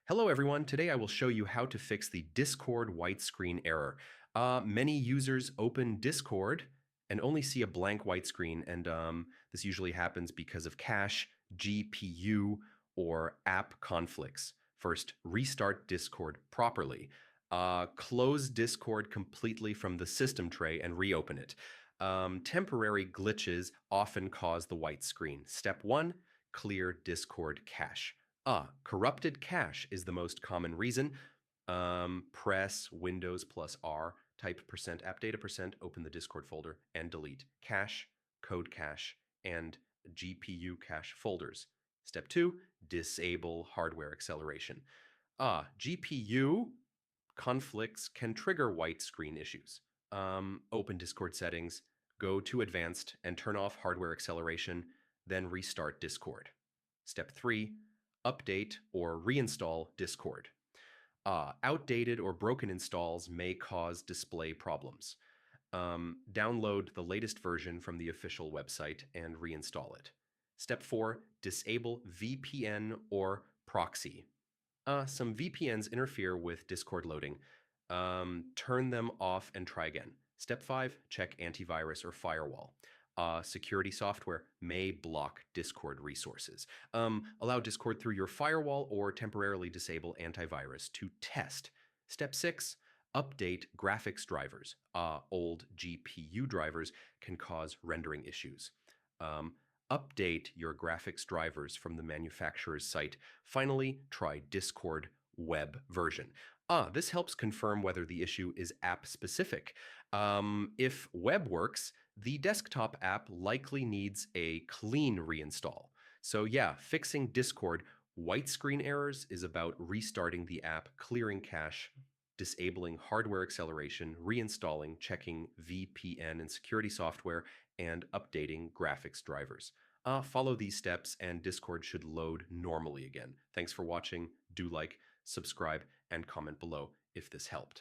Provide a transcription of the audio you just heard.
Hello everyone, today I will show you how to fix the Discord white screen error. Many users open Discord and only see a blank white screen, and this usually happens because of cache, GPU, or app conflicts. First, restart Discord properly. Close Discord completely from the system tray and reopen it. Temporary glitches often cause the white screen. Step 1, clear Discord cache. Corrupted cache is the most common reason. Press Windows plus R, type %appdata%, open the Discord folder, and delete cache, code cache, and GPU cache folders. Step 2, disable hardware acceleration. GPU conflicts can trigger white screen issues. Open Discord settings, go to advanced, and turn off hardware acceleration, then restart Discord. Step 3, update or reinstall Discord. Outdated or broken installs may cause display problems. Download the latest version from the official website and reinstall it. Step 4, disable VPN or proxy. Some VPNs interfere with Discord loading. Turn them off and try again. Step 5, check antivirus or firewall. Security software may block Discord resources. Allow Discord through your firewall or temporarily disable antivirus to test. Step 6, update graphics drivers. Old GPU drivers can cause rendering issues. Update your graphics drivers from the manufacturer's site. Finally, try Discord web version. This helps confirm whether the issue is app-specific. If web works, the desktop app likely needs a clean reinstall. So yeah, fixing Discord white screen errors is about restarting the app, clearing cache, disabling hardware acceleration, reinstalling, checking VPN and security software, and updating graphics drivers. Follow these steps and Discord should load normally again. Thanks for watching. Do like, subscribe, and comment below if this helped.